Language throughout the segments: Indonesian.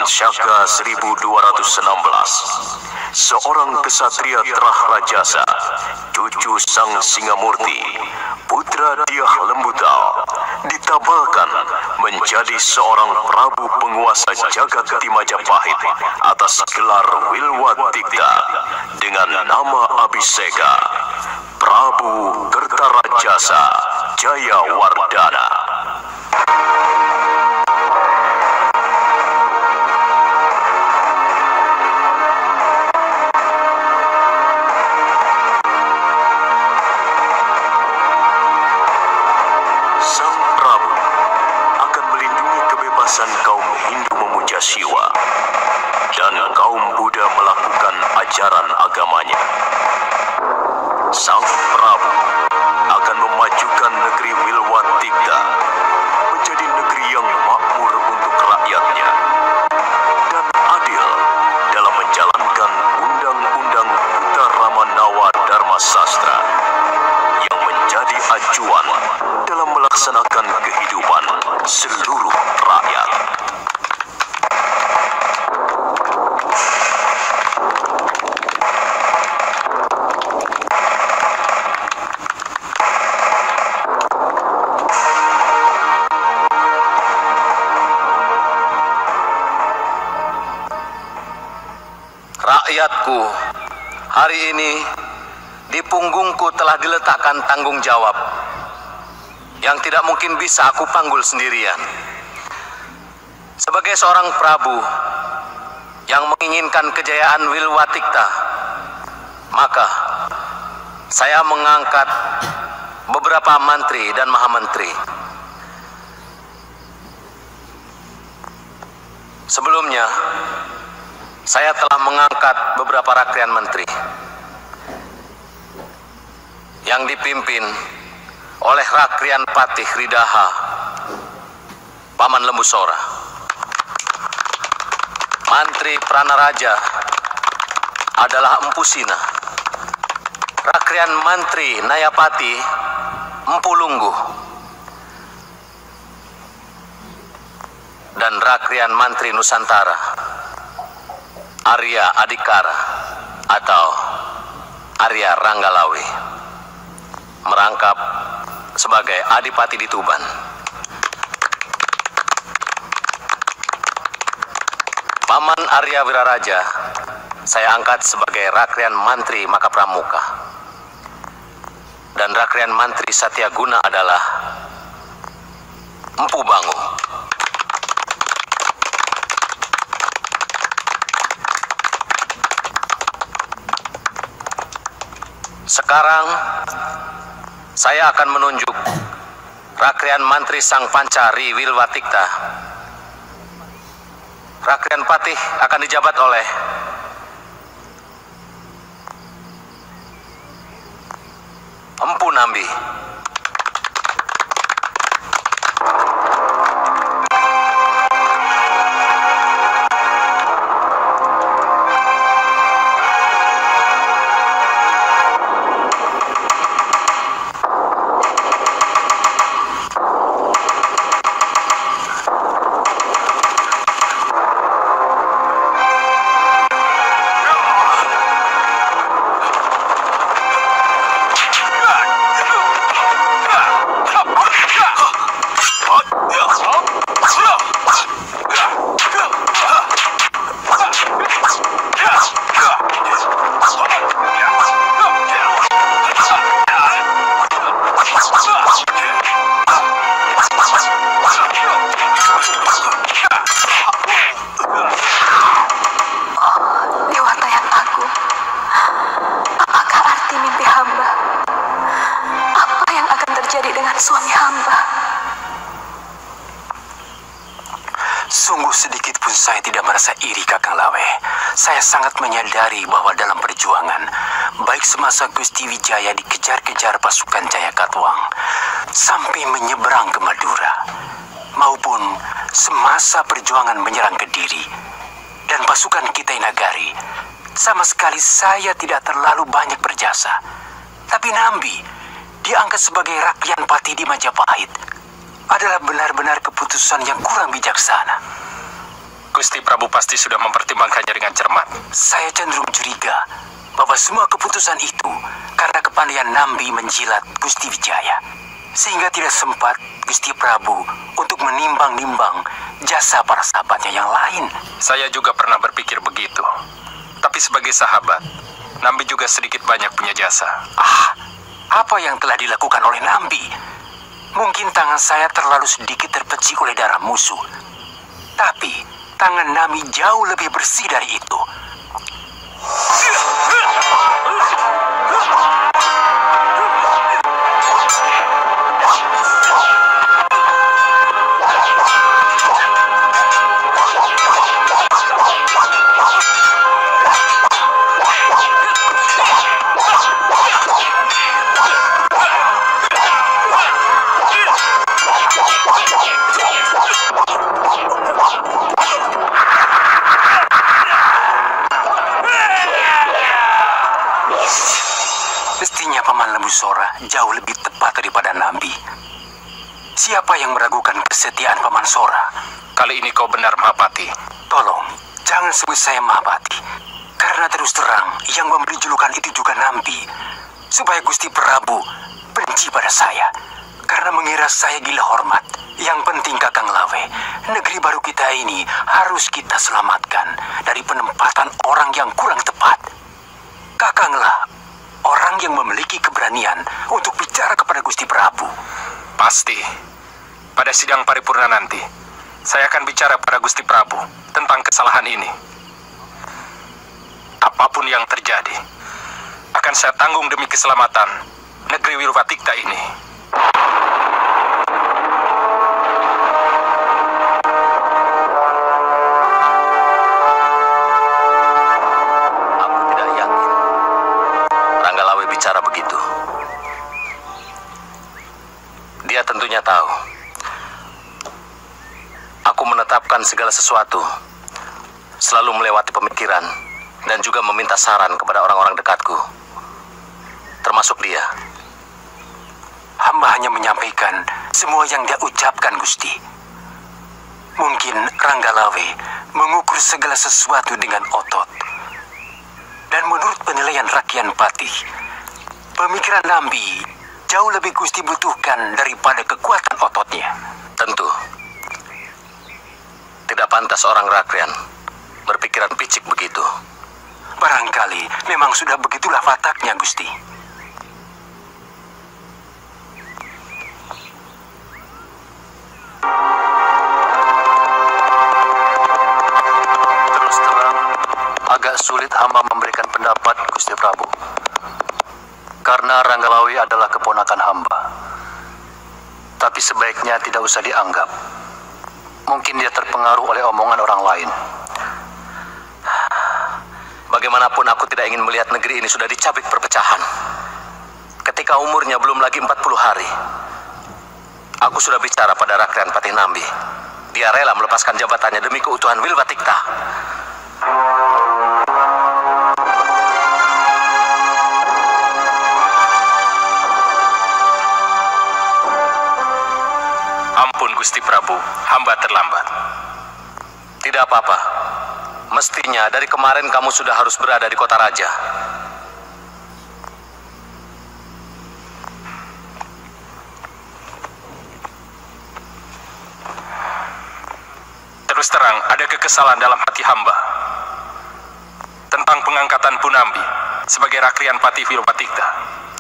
Shaka 1216, seorang kesatria terah rajasa, cucu sang Singamurti, putra Diah Lembutal, ditabalkan menjadi seorang Prabu penguasa jagat di Majapahit atas gelar Wilwatikta dengan nama Abhiseka, Prabu Kertarajasa Jayawardana. Sang Prabu akan melindungi kebebasan kaum Hindu memuja Siwa dan kaum Buddha melakukan ajaran agamanya. Sang Prabu akan memajukan negeri Wilwatikta menjadi negeri yang makmur untuk rakyatnya dan adil dalam menjalankan undang-undang Uttaramanawa Dharma Sastra yang menjadi acuan dalam melaksanakan kehidupan seluruh rakyat. Rakyatku, hari ini di punggungku telah diletakkan tanggung jawab yang tidak mungkin bisa aku panggul sendirian. Sebagai seorang Prabu yang menginginkan kejayaan Wilwatikta, maka saya mengangkat beberapa mantri dan mahamentri. Sebelumnya, saya telah mengangkat beberapa rakrian menteri yang dipimpin oleh Rakrian Patih Ridaha, Paman Lembusora. Mantri Pranaraja adalah Empu Sina. Rakrian Mantri Nayapati Empu Lungguh. Dan Rakrian Mantri Nusantara Arya Adikara atau Arya Ranggalawi merangkap sebagai Adipati di Tuban. Paman Arya Wiraraja saya angkat sebagai Rakrian Mantri Makapramuka. Dan Rakrian Mantri Satyaguna adalah Empu Bangu. Sekarang saya akan menunjuk Rakrian Mantri Sang Pancari Wilwatikta. Rakrian Patih akan dijabat oleh Empu Nambi. Suami hamba. Sungguh sedikit pun saya tidak merasa iri, Kakang Lawe. Saya sangat menyadari bahwa dalam perjuangan, baik semasa Gusti Wijaya dikejar-kejar pasukan Jayakatwang sampai menyeberang ke Madura, maupun semasa perjuangan menyerang Kediri dan pasukan Kitai Nagari, sama sekali saya tidak terlalu banyak berjasa. Tapi Nambi diangkat sebagai Rakrian Patih di Majapahit adalah benar-benar keputusan yang kurang bijaksana. Gusti Prabu pasti sudah mempertimbangkannya dengan cermat. Saya cenderung curiga bahwa semua keputusan itu karena kepandaian Nambi menjilat Gusti Wijaya. Sehingga tidak sempat Gusti Prabu untuk menimbang-nimbang jasa para sahabatnya yang lain. Saya juga pernah berpikir begitu. Tapi sebagai sahabat, Nambi juga sedikit banyak punya jasa. Apa yang telah dilakukan oleh Nambi? Mungkin tangan saya terlalu sedikit terpecik oleh darah musuh. Tapi tangan Nambi jauh lebih bersih dari itu. Mestinya Paman Lembu Sora jauh lebih tepat daripada Nambi. Siapa yang meragukan kesetiaan Paman Sora? Kali ini kau benar, Mahapati. Tolong, jangan sebut saya Mahapati. Karena terus terang, yang memberi julukan itu juga Nambi. Supaya Gusti Prabu benci pada saya. Karena mengira saya gila hormat. Yang penting Kakang Lawe, negeri baru kita ini harus kita selamatkan dari penempatan orang yang kurang tepat. Kakanglah orang yang memiliki keberanian untuk bicara kepada Gusti Prabu. Pasti. Pada sidang paripurna nanti, saya akan bicara pada Gusti Prabu tentang kesalahan ini. Apapun yang terjadi, akan saya tanggung demi keselamatan negeri Wirwatikta ini. Aku tidak yakin Ranggalawe bicara begitu. Dia tentunya tahu aku menetapkan segala sesuatu, selalu melewati pemikiran dan juga meminta saran kepada orang-orang dekatku, termasuk dia. Hamba hanya menyampaikan semua yang dia ucapkan, Gusti. Mungkin Ranggalawe mengukur segala sesuatu dengan otot. Dan menurut penilaian Rakyat Patih, pemikiran Nambi jauh lebih Gusti butuhkan daripada kekuatan ototnya. Tentu tidak pantas orang Rakrian berpikiran picik begitu. Barangkali memang sudah begitulah wataknya, Gusti. Terus terang, agak sulit hamba memberikan pendapat, Gusti Prabu. Karena Ranggalawe adalah keponakan hamba. Tapi sebaiknya tidak usah dianggap. Mungkin dia terpengaruh oleh omongan orang lain. Bagaimanapun aku tidak ingin melihat negeri ini sudah dicabik perpecahan. Ketika umurnya belum lagi 40 hari, aku sudah bicara pada Rakrian Patih Nambi. Dia rela melepaskan jabatannya demi keutuhan Wilwatikta. Ampun Gusti Prabu, hamba terlambat. Tidak apa-apa. Mestinya dari kemarin kamu sudah harus berada di kota raja. Terus terang, ada kekesalan dalam hati hamba tentang pengangkatan Punambi sebagai Rakrian Patih Wirwatikta.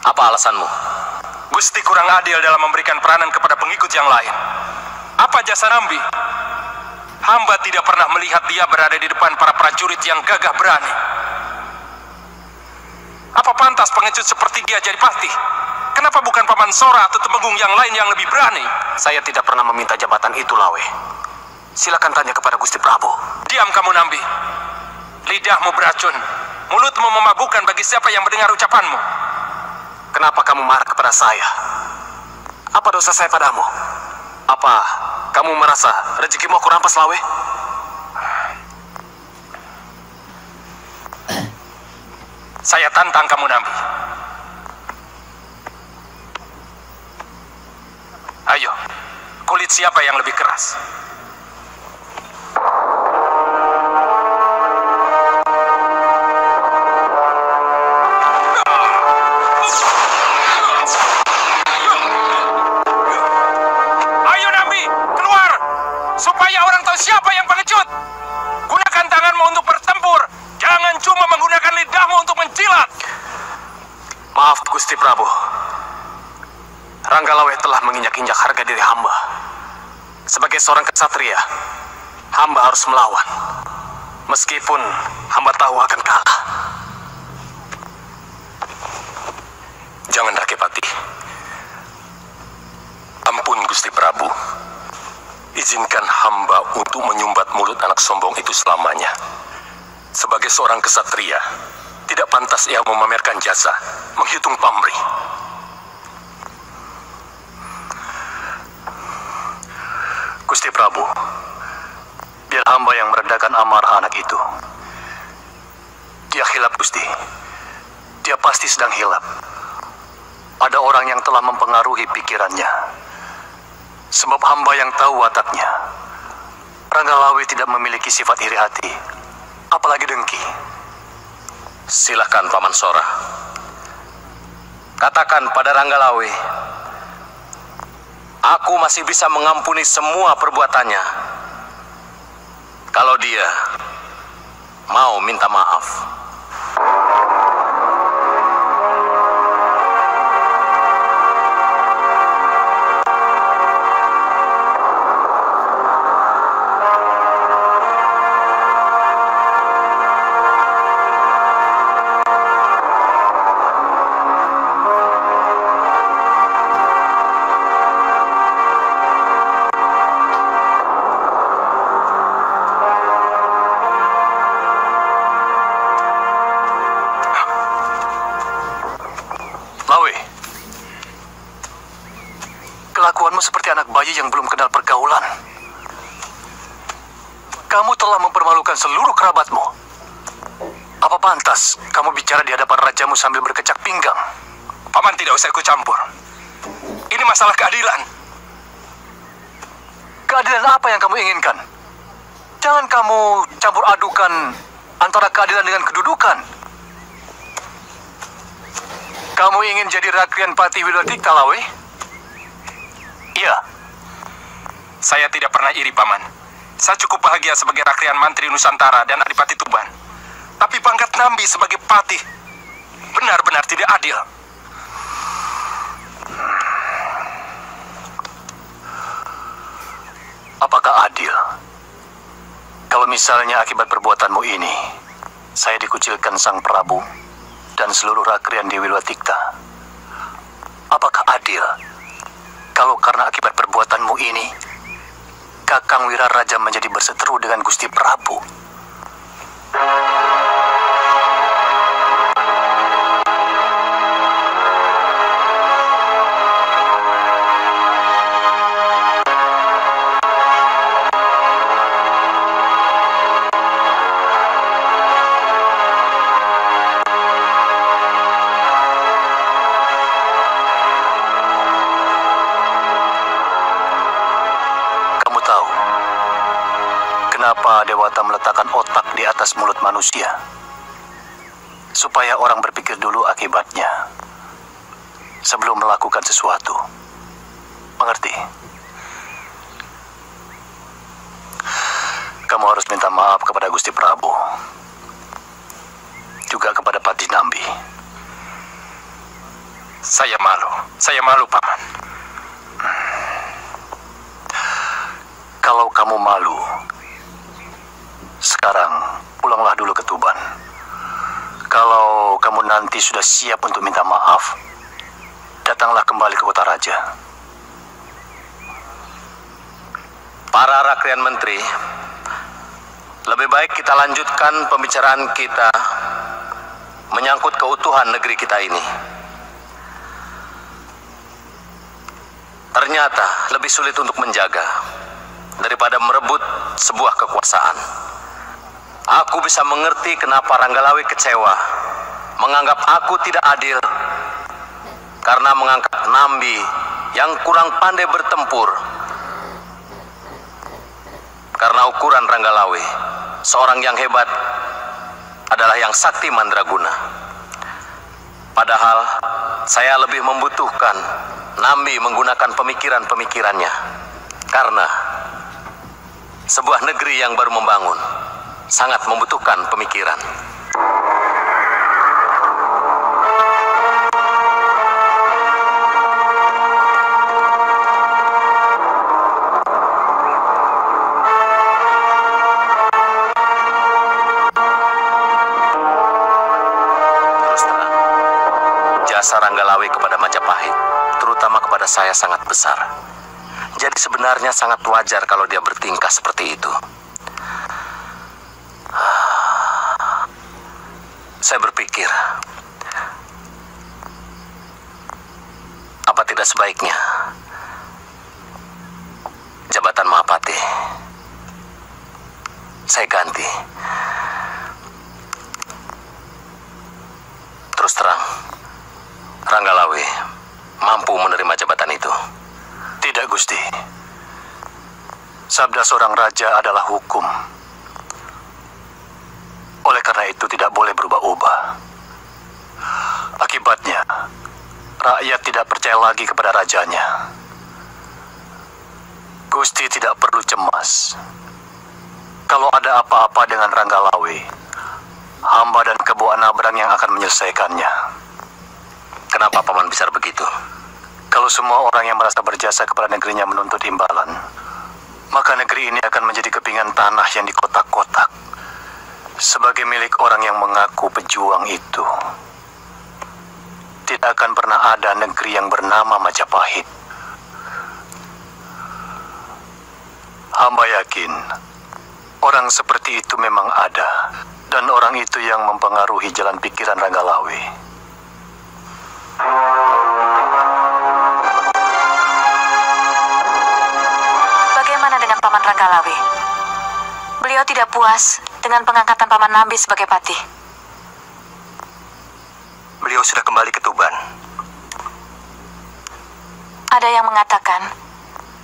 Apa alasanmu? Gusti kurang adil dalam memberikan peranan kepada pengikut yang lain. Apa jasa Nambi? Hamba tidak pernah melihat dia berada di depan para prajurit yang gagah berani. Apa pantas pengecut seperti dia jadi patih? Kenapa bukan Paman Sora atau Temenggung yang lain yang lebih berani? Saya tidak pernah meminta jabatan itu, Lawe. Silakan tanya kepada Gusti Prabu. Diam kamu, Nambi. Lidahmu beracun, mulutmu memabukkan bagi siapa yang mendengar ucapanmu. Kenapa kamu marah kepada saya? Apa dosa saya padamu? Apa kamu merasa rezekimu aku rampas, Lawe? Saya tantang kamu, Nambi. Ayo, kulit siapa yang lebih keras? Maaf, Gusti Prabu. Ranggalawe telah menginjak-injak harga diri hamba. Sebagai seorang kesatria, hamba harus melawan. Meskipun hamba tahu akan kalah. Jangan, Rakepati. Ampun, Gusti Prabu. Izinkan hamba untuk menyumbat mulut anak sombong itu selamanya. Sebagai seorang kesatria, tidak pantas ia memamerkan jasa, menghitung pamrih. Gusti Prabu, biar hamba yang meredakan amarah anak itu. Dia hilap, Gusti. Dia pasti sedang hilap. Ada orang yang telah mempengaruhi pikirannya. Sebab hamba yang tahu wataknya. Ranggalawe tidak memiliki sifat iri hati, apalagi dengki. Silakan, Paman Sora. Katakan pada Ranggalawe, aku masih bisa mengampuni semua perbuatannya. Kalau dia mau minta maaf. Kelakuanmu seperti anak bayi yang belum kenal pergaulan. Kamu telah mempermalukan seluruh kerabatmu. Apa pantas kamu bicara di hadapan rajamu sambil berkecak pinggang? Paman tidak usah ikut campur. Ini masalah keadilan. Keadilan apa yang kamu inginkan? Jangan kamu campur adukan antara keadilan dengan kedudukan. Kamu ingin jadi Rakrian Patih Wilwatikta, Lawe? Iya. Saya tidak pernah iri, Paman. Saya cukup bahagia sebagai Rakrian Mantri Nusantara dan Adipati Tuban. Tapi pangkat Nambi sebagai Patih benar-benar tidak adil. Apakah adil? Kalau misalnya akibat perbuatanmu ini, saya dikucilkan Sang Prabu dan seluruh Rakrian di Wilwatikta. Apakah adil kalau karena akibat perbuatanmu ini, Kakang Wiraraja menjadi berseteru dengan Gusti Prabu? Kenapa Dewata meletakkan otak di atas mulut manusia? Supaya orang berpikir dulu akibatnya sebelum melakukan sesuatu. Mengerti? Kamu harus minta maaf kepada Gusti Prabu, juga kepada Patih Nambi. Saya malu, Paman. Kalau kamu malu, sekarang pulanglah dulu ke Tuban. Kalau kamu nanti sudah siap untuk minta maaf, datanglah kembali ke kota raja. Para Rakrian Menteri, lebih baik kita lanjutkan pembicaraan kita menyangkut keutuhan negeri kita ini. Ternyata lebih sulit untuk menjaga daripada merebut sebuah kekuasaan. Aku bisa mengerti kenapa Ranggalawe kecewa, menganggap aku tidak adil, karena mengangkat Nambi yang kurang pandai bertempur. Karena ukuran Ranggalawe, seorang yang hebat adalah yang sakti mandraguna. Padahal saya lebih membutuhkan Nambi menggunakan pemikiran-pemikirannya. Karena sebuah negeri yang baru membangun sangat membutuhkan pemikiran. Rasa Ranggalawe kepada Majapahit, terutama kepada saya, sangat besar. Jadi sebenarnya sangat wajar kalau dia bertingkah seperti itu. Saya berpikir, apa tidak sebaiknya jabatan Mahapati saya ganti. Terus terang, Ranggalawe mampu menerima jabatan itu. Tidak, Gusti. Sabda seorang raja adalah hukum. Oleh karena itu tidak boleh berubah-ubah. Akibatnya, rakyat tidak percaya lagi kepada rajanya. Gusti tidak perlu cemas. Kalau ada apa-apa dengan Ranggalawe, hamba dan Kebo Anabran yang akan menyelesaikannya. Kenapa Paman besar begitu? Kalau semua orang yang merasa berjasa kepada negerinya menuntut imbalan, maka negeri ini akan menjadi kepingan tanah yang dikotak-kotak sebagai milik orang yang mengaku pejuang itu. Tidak akan pernah ada negeri yang bernama Majapahit. Hamba yakin orang seperti itu memang ada, dan orang itu yang mempengaruhi jalan pikiran Ranggalawe. Bagaimana dengan Paman Ranggalawe? Beliau tidak puas dengan pengangkatan Paman Nambi sebagai patih. Beliau sudah kembali ke Tuban. Ada yang mengatakan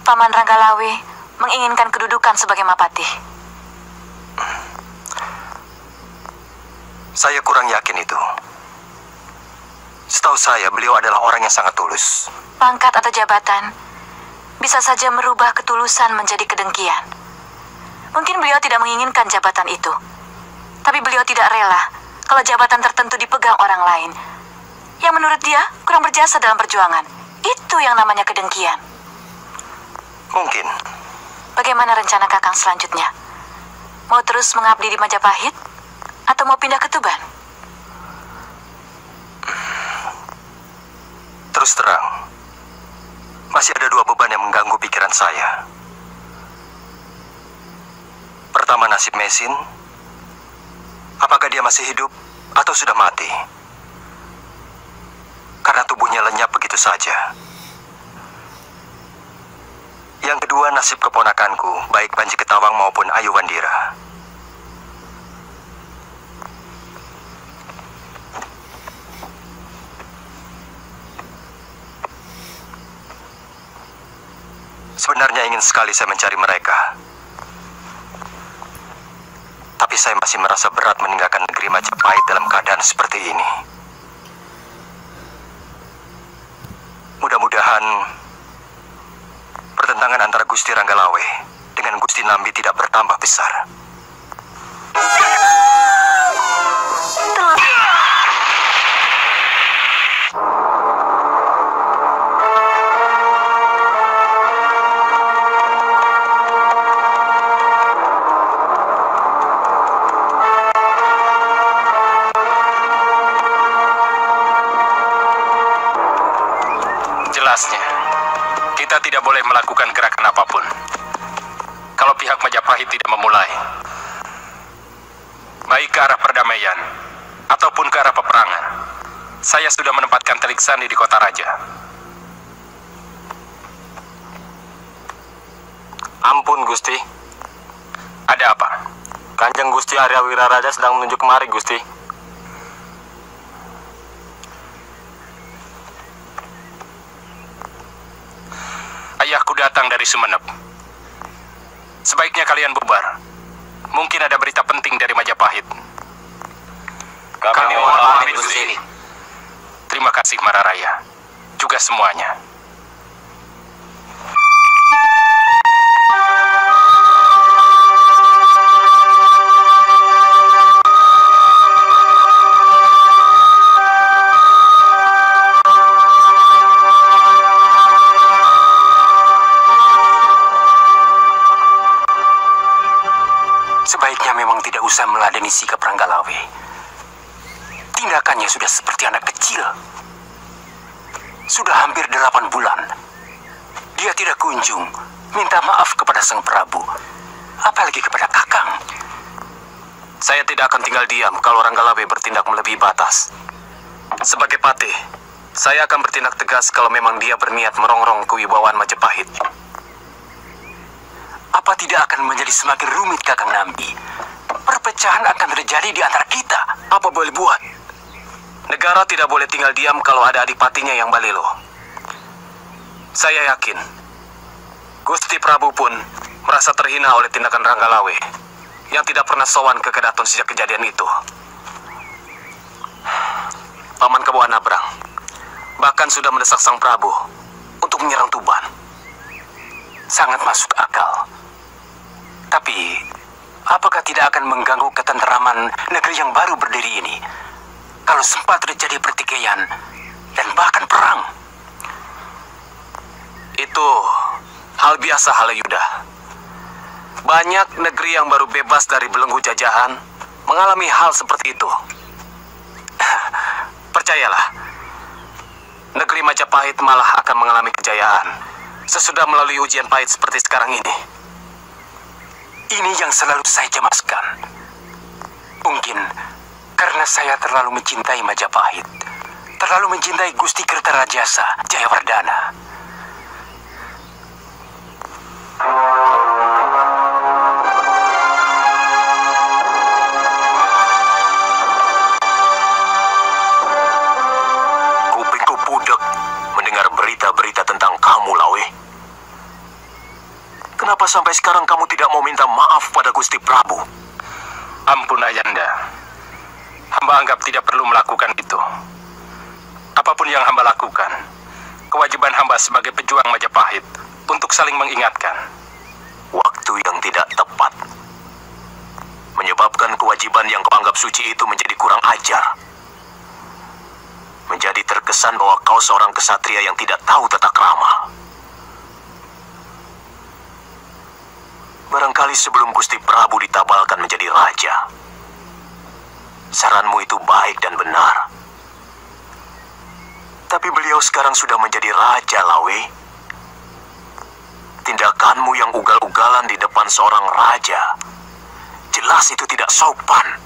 Paman Ranggalawe menginginkan kedudukan sebagai Mahapati. Saya kurang yakin itu. Setahu saya, beliau adalah orang yang sangat tulus. Pangkat atau jabatan bisa saja merubah ketulusan menjadi kedengkian. Mungkin beliau tidak menginginkan jabatan itu, tapi beliau tidak rela kalau jabatan tertentu dipegang orang lain yang menurut dia kurang berjasa dalam perjuangan. Itu yang namanya kedengkian. Mungkin. Bagaimana rencana Kakang selanjutnya? Mau terus mengabdi di Majapahit atau mau pindah ke Tuban? Terus terang, masih ada dua beban yang mengganggu pikiran saya. Pertama, nasib Mesin. Apakah dia masih hidup atau sudah mati? Karena tubuhnya lenyap begitu saja. Yang kedua, nasib keponakanku, baik Panji Ketawang maupun Ayu Wandira. Sebenarnya ingin sekali saya mencari mereka. Tapi saya masih merasa berat meninggalkan negeri Majapahit dalam keadaan seperti ini. Mudah-mudahan pertentangan antara Gusti Ranggalawe dengan Gusti Nambi tidak bertambah besar. Jelasnya, kita tidak boleh melakukan gerakan apapun kalau pihak Majapahit tidak memulai, baik ke arah perdamaian ataupun ke arah peperangan. Saya sudah menempatkan telik sandi di kota raja. Ampun, Gusti. Ada apa? Kanjeng Gusti Arya Wiraraja sedang menuju kemari, Gusti. Ayahku datang dari Sumenep. Sebaiknya kalian bubar. Mungkin ada berita penting dari Majapahit. Kami mohon pamit, Gusti. Terima kasih Mararaya. Juga semuanya. Sebaiknya memang tidak usah meladeni sikap Ranggalawe. Tindakannya sudah seperti anak kecil. Sudah hampir 8 bulan. Dia tidak kunjung minta maaf kepada Sang Prabu, apalagi kepada Kakang. Saya tidak akan tinggal diam kalau Ranggalawe bertindak melebihi batas. Sebagai patih, saya akan bertindak tegas kalau memang dia berniat merongrong kewibawaan Majapahit. Apa tidak akan menjadi semakin rumit, Kakang Nambi? Perpecahan akan terjadi di antara kita. Apa boleh buat? Negara tidak boleh tinggal diam kalau ada adipatinya yang balelo. Saya yakin, Gusti Prabu pun merasa terhina oleh tindakan Ranggalawe yang tidak pernah sowan ke Kedaton sejak kejadian itu. Paman Kebo Anabrang bahkan sudah mendesak Sang Prabu untuk menyerang Tuban. Sangat masuk akal. Tapi, apakah tidak akan mengganggu ketenteraman negeri yang baru berdiri ini kalau sempat terjadi pertikaian dan bahkan perang? Itu hal biasa, Halayuda. Banyak negeri yang baru bebas dari belenggu jajahan mengalami hal seperti itu. Percayalah, negeri Majapahit malah akan mengalami kejayaan sesudah melalui ujian pahit seperti sekarang ini. Ini yang selalu saya cemaskan. Mungkin karena saya terlalu mencintai Majapahit, terlalu mencintai Gusti Kertarajasa Jayawardana. Kupingku budak mendengar berita-berita tentang kamu, Lawe. Kenapa sampai sekarang kamu tidak mau minta maaf pada Gusti Prabu? Ampun Ayanda, hamba anggap tidak perlu melakukan itu. Apapun yang hamba lakukan, kewajiban hamba sebagai pejuang Majapahit untuk saling mengingatkan. Waktu yang tidak tepat menyebabkan kewajiban yang kau anggap suci itu menjadi kurang ajar. Menjadi terkesan bahwa kau seorang kesatria yang tidak tahu tata krama. Barangkali sebelum Gusti Prabu ditabalkan menjadi raja, saranmu itu baik dan benar. Tapi beliau sekarang sudah menjadi raja, Lawe. Tindakanmu yang ugal-ugalan di depan seorang raja, jelas itu tidak sopan.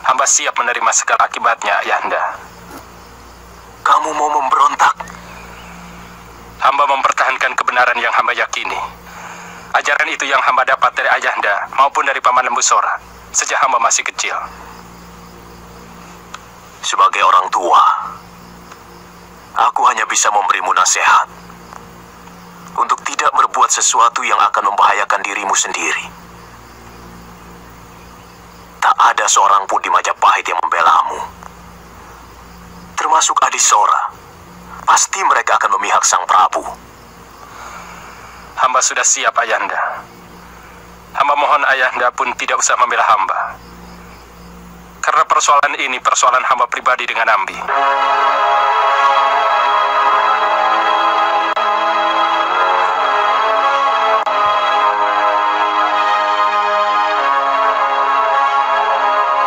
Hamba siap menerima segala akibatnya, Ayanda. Kamu mau memberontak? Hamba mempertahankan kebenaran yang hamba yakini. Ajaran itu yang hamba dapat dari Ayanda maupun dari Paman Lembu Sora sejak hamba masih kecil. Sebagai orang tua, aku hanya bisa memberimu nasihat untuk tidak berbuat sesuatu yang akan membahayakan dirimu sendiri. Tak ada seorang pun di Majapahit yang membelamu, termasuk Adisora. Pasti mereka akan memihak Sang Prabu. Hamba sudah siap, Ayanda. Hamba mohon Ayanda pun tidak usah membela hamba. Karena persoalan ini persoalan hamba pribadi dengan Nambi.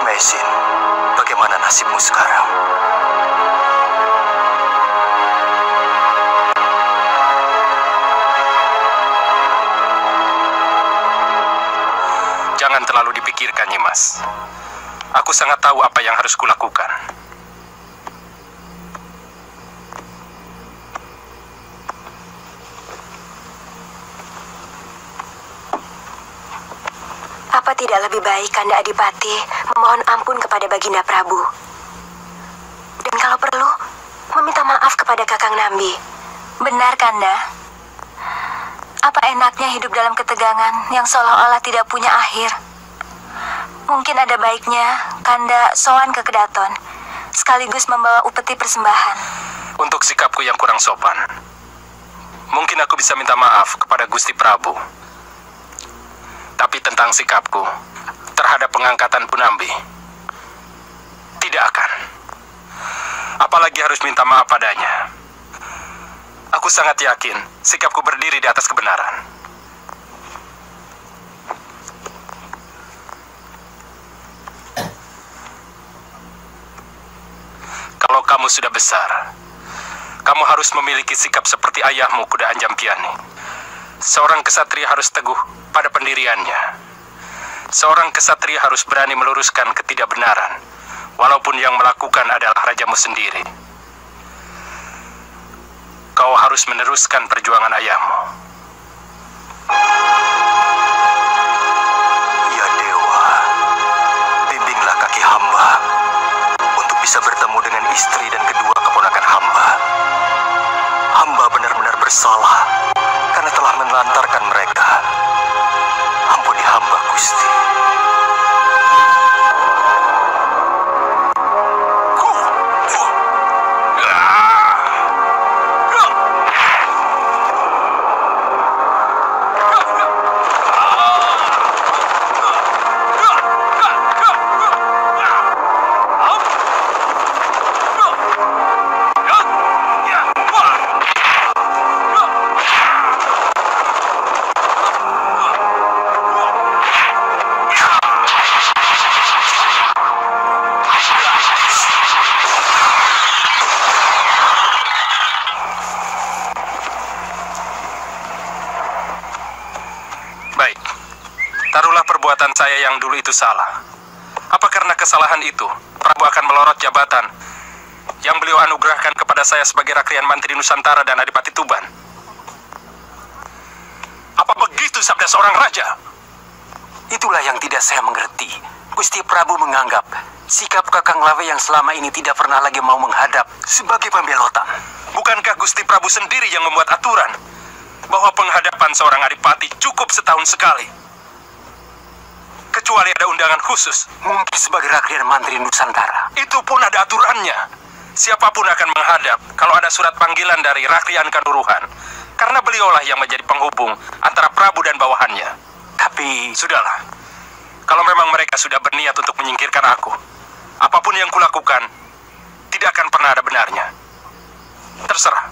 Maisin, bagaimana nasibmu sekarang? Jangan terlalu dipikirkan, Nyimas. Aku sangat tahu apa yang harus kulakukan. Apa tidak lebih baik Kanda Adipati memohon ampun kepada Baginda Prabu? Dan kalau perlu, meminta maaf kepada Kakang Nambi. Benar, Kanda. Apa enaknya hidup dalam ketegangan yang seolah-olah tidak punya akhir? Mungkin ada baiknya Kanda sowan ke Kedaton, sekaligus membawa upeti persembahan. Untuk sikapku yang kurang sopan, mungkin aku bisa minta maaf kepada Gusti Prabu. Tapi tentang sikapku terhadap pengangkatan Punambi, tidak akan. Apalagi harus minta maaf padanya. Aku sangat yakin sikapku berdiri di atas kebenaran. Kalau kamu sudah besar, Kamu harus memiliki sikap seperti ayahmu, Kuda Anjampiani. Seorang kesatria harus teguh pada pendiriannya. Seorang kesatria harus berani meluruskan ketidakbenaran, walaupun yang melakukan adalah rajamu sendiri. Kau harus meneruskan perjuangan ayahmu. Ya Dewa, bimbinglah kaki hamba untuk bisa bertemu dengan istri dan kedua keponakan hamba. Hamba benar-benar bersalah karena telah menelantarkan mereka. Ampuni hamba, Gusti. Perbuatan saya yang dulu itu salah. Apa karena kesalahan itu, Prabu akan melorot jabatan yang beliau anugerahkan kepada saya sebagai Rakrian Mantri Nusantara dan Adipati Tuban? Apa begitu sabda seorang raja? Itulah yang tidak saya mengerti. Gusti Prabu menganggap sikap Kakang Lawe yang selama ini tidak pernah lagi mau menghadap sebagai pembelotan. Bukankah Gusti Prabu sendiri yang membuat aturan bahwa penghadapan seorang adipati cukup setahun sekali? Kecuali ada undangan khusus. Mungkin sebagai Rakrian Mantri Nusantara. Itu pun ada aturannya. Siapapun akan menghadap kalau ada surat panggilan dari Rakrian Kanduruhan. Karena beliaulah yang menjadi penghubung antara Prabu dan bawahannya. Tapi sudahlah. Kalau memang mereka sudah berniat untuk menyingkirkan aku, apapun yang kulakukan tidak akan pernah ada benarnya. Terserah.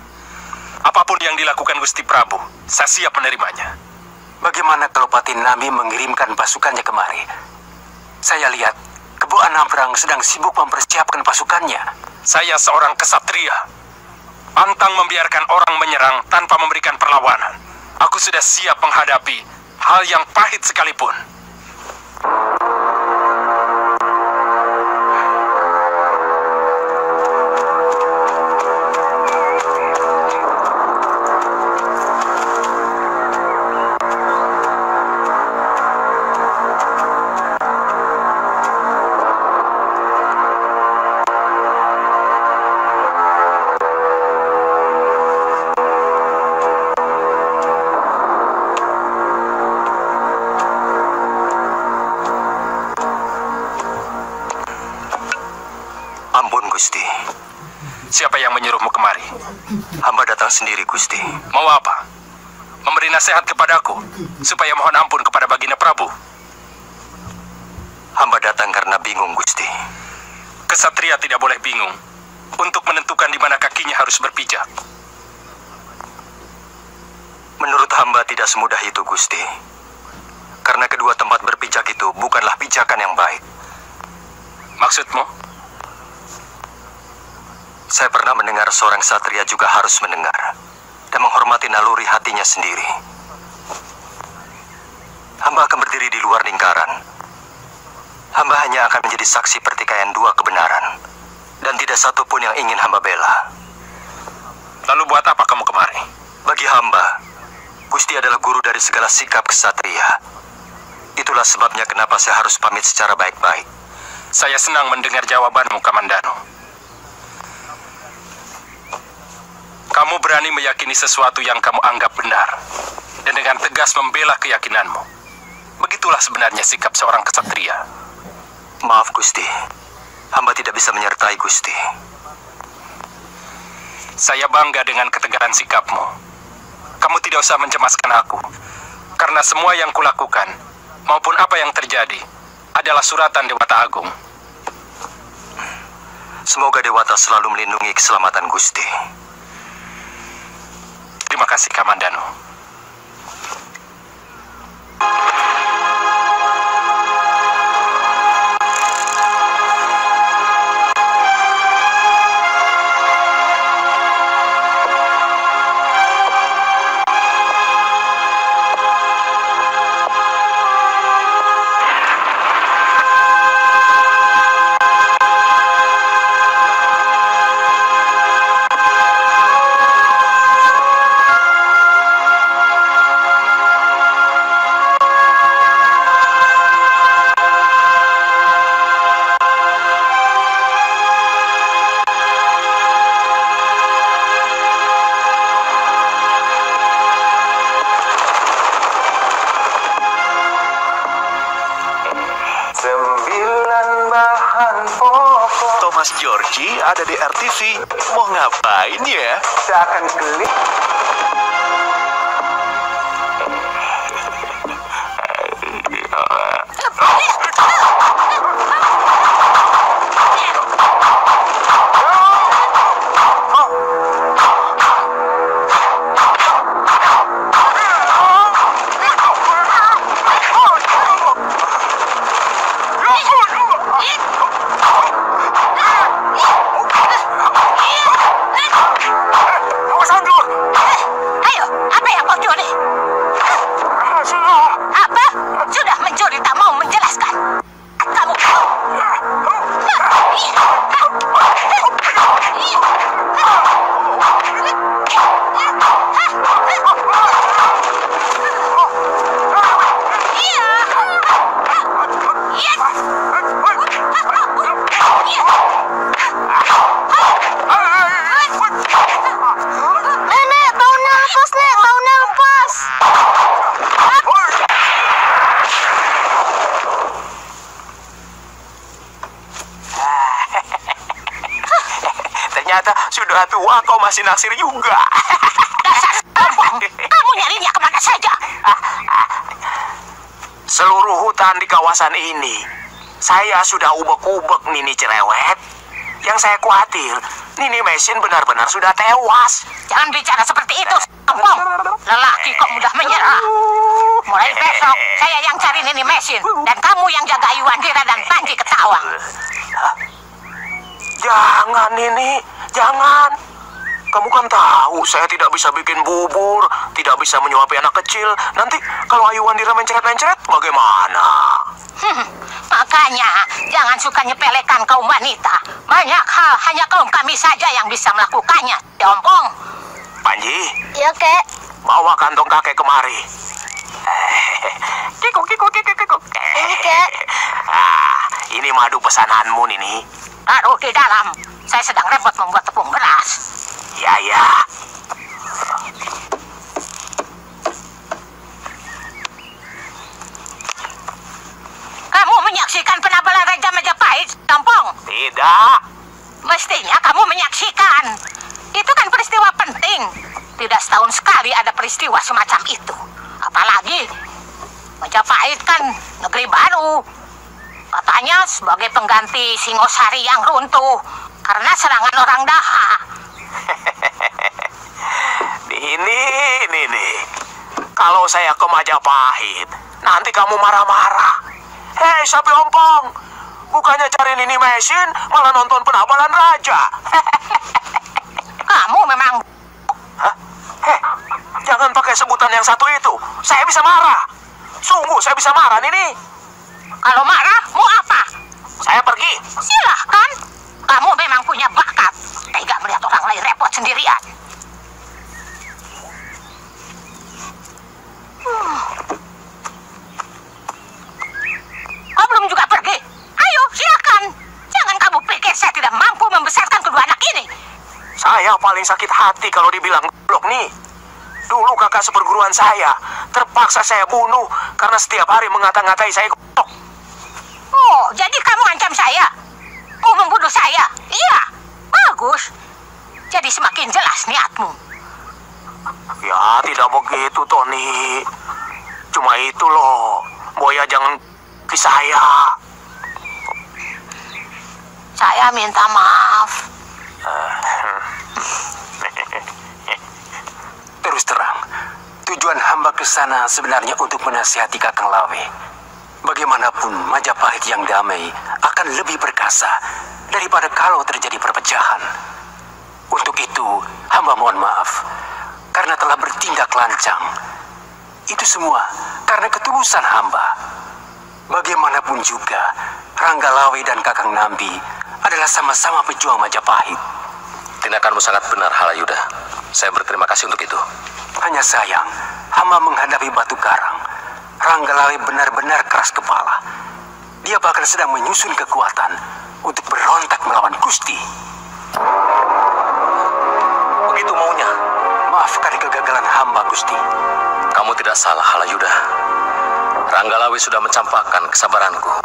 Apapun yang dilakukan Gusti Prabu, saya siap menerimanya. Bagaimana kalau Patih Nambi mengirimkan pasukannya kemari? Saya lihat Kebo Anamprang sedang sibuk mempersiapkan pasukannya. Saya seorang kesatria. Pantang membiarkan orang menyerang tanpa memberikan perlawanan. Aku sudah siap menghadapi hal yang pahit sekalipun. Gusti. Siapa yang menyuruhmu kemari? Hamba datang sendiri, Gusti. Mau apa? Memberi nasihat kepadaku, supaya mohon ampun kepada Baginda Prabu. Hamba datang karena bingung, Gusti. Kesatria tidak boleh bingung untuk menentukan di mana kakinya harus berpijak. Menurut hamba tidak semudah itu, Gusti. Karena kedua tempat berpijak itu bukanlah pijakan yang baik. Maksudmu? Saya pernah mendengar seorang satria juga harus mendengar dan menghormati naluri hatinya sendiri. Hamba akan berdiri di luar lingkaran. Hamba hanya akan menjadi saksi pertikaian dua kebenaran. Dan tidak satu pun yang ingin hamba bela. Lalu buat apa kamu kemari? Bagi hamba, Gusti adalah guru dari segala sikap kesatria. Itulah sebabnya kenapa saya harus pamit secara baik-baik. Saya senang mendengar jawabanmu, Kamandanu. Kamu berani meyakini sesuatu yang kamu anggap benar, dan dengan tegas membela keyakinanmu. Begitulah sebenarnya sikap seorang kesatria. Maaf, Gusti. Hamba tidak bisa menyertai Gusti. Saya bangga dengan ketegaran sikapmu. Kamu tidak usah mencemaskan aku, karena semua yang kulakukan, maupun apa yang terjadi, adalah suratan Dewata Agung. Semoga Dewata selalu melindungi keselamatan Gusti. Terima kasih, Kamandanu. Panji ada di RTV. Mau ngapain ya? Saya akan klik. Ayo, apa yang kau curi? Apa? Sudah mencuri tak mau menjelaskan. Kamu. Nenek, bau nafas, Nek, bau nafas. Ternyata sudah tua kau masih naksir juga. Dasar sombong. Kamu nyarinya kemana saja? Seluruh hutan di kawasan ini, saya sudah ubek-ubek Nini cerewet. Yang saya khawatir, Nini Mesin benar-benar sudah tewas. Jangan bicara seperti itu, sombong. Lelaki kok mudah menyerah. Mulai besok, saya yang cari Nini Mesin. Dan kamu yang jaga Iwandira dan Panji Ketawang. Jangan Nini, jangan. Kamu kan tahu saya tidak bisa bikin bubur, tidak bisa menyuapi anak kecil. Nanti kalau Ayu Wandira mencret-mencret, bagaimana? Makanya, jangan suka nyepelekan kaum wanita. Banyak hal hanya kaum kami saja yang bisa melakukannya, Ompong. Panji, Ya, Kek. bawa kantong kakek kemari. Kikuk, kikuk, kikuk, kikuk. Ini, Kek. Ini madu pesananmu, Nini. Taruh di dalam. Saya sedang repot membuat tepung beras. Ya, ya. Kamu menyaksikan penabalan Raja Majapahit, Ompong? Tidak. Mestinya kamu menyaksikan. Itu kan peristiwa penting. Tidak setahun sekali ada peristiwa semacam itu. Apalagi Majapahit kan negeri baru. Katanya sebagai pengganti Singosari yang runtuh karena serangan orang Daha. Nini. Kalau saya ke Majapahit, nanti kamu marah-marah. Hei, Sapi Ompong. Bukannya cari Nini Mesin, malah nonton penabalan raja. Kamu memang... Hah? Jangan pakai sebutan yang satu itu. Saya bisa marah. Sungguh saya bisa marah, Nini. Kalau marah, mau apa? Saya pergi. Silahkan. Kamu memang punya bakat. Tega melihat orang lain repot sendirian. Kau belum juga pergi? Ayo, silakan. Jangan kamu pikir saya tidak mampu membesarkan kedua anak ini. Saya paling sakit hati kalau dibilang goblok nih. Dulu kakak seperguruan saya terpaksa saya bunuh karena setiap hari mengata-ngatai saya goblok. Oh, jadi kamu ancam saya? Mau membunuh saya? Iya, bagus. Jadi semakin jelas niatmu. Ya, tidak begitu, Tony. Cuma itu loh. Boya jangan ke saya. Saya minta maaf. Terus terang, tujuan hamba ke sana sebenarnya untuk menasihati Kakang Lawe. Bagaimanapun Majapahit yang damai akan lebih perkasa daripada kalau terjadi perpecahan. Untuk itu, hamba mohon maaf karena telah bertindak lancang. Itu semua karena ketulusan hamba. Bagaimanapun juga, Rangga Lawe dan Kakang Nambi adalah sama-sama pejuang Majapahit. Tindakanmu sangat benar, Halayuda. Saya berterima kasih untuk itu. Hanya sayang, hamba menghadapi batu karang. Rangga Lawe benar-benar keras kepala. Dia bahkan sedang menyusun kekuatan untuk berontak melawan Gusti. Begitu maunya. Maafkan kegagalan hamba, Gusti. Kamu tidak salah, Halayuda. Ranggalawi sudah mencampakkan kesabaranku.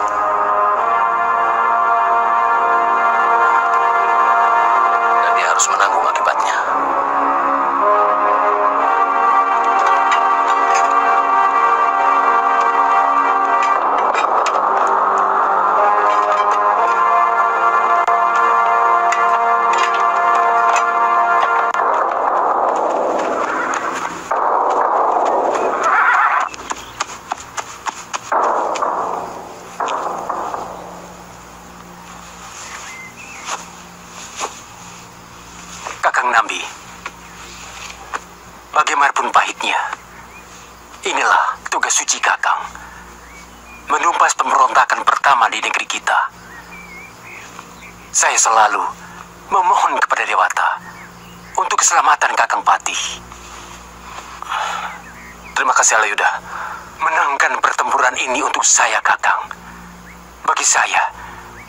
Kakang Nambi, bagaimanapun pahitnya, inilah tugas suci Kakang. Menumpas pemberontakan pertama di negeri kita. Saya selalu memohon kepada Dewata untuk keselamatan Kakang Patih. Terima kasih Alayuda. Menangkan pertempuran ini untuk saya, Kakang. Bagi saya,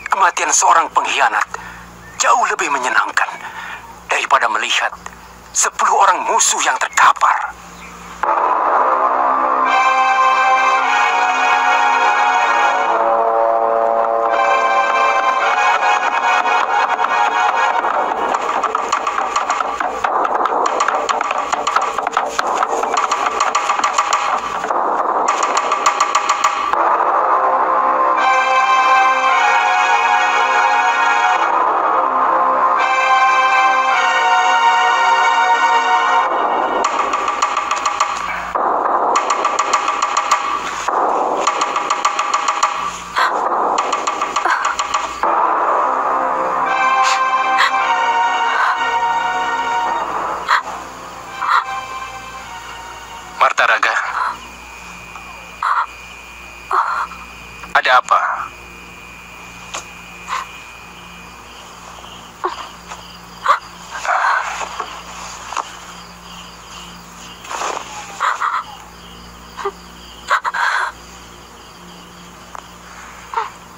kematian seorang pengkhianat jauh lebih menyenangkan daripada melihat 10 orang musuh yang terkapar. Martaraga, ada apa?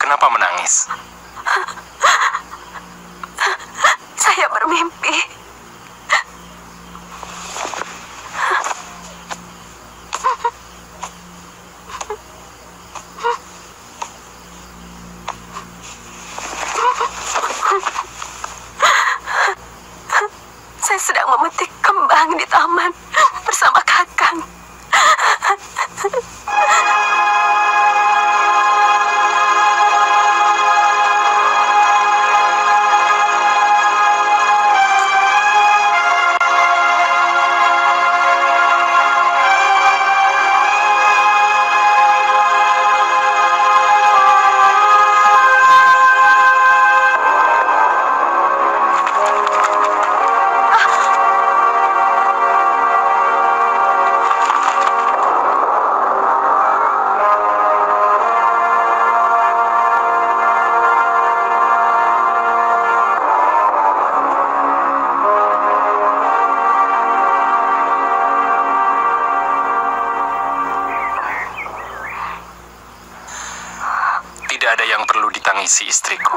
Kenapa menangis? Saya bermimpi. Saya sedang memetik kembang di taman bersama Kakang. Tidak ada yang perlu ditangisi, istriku.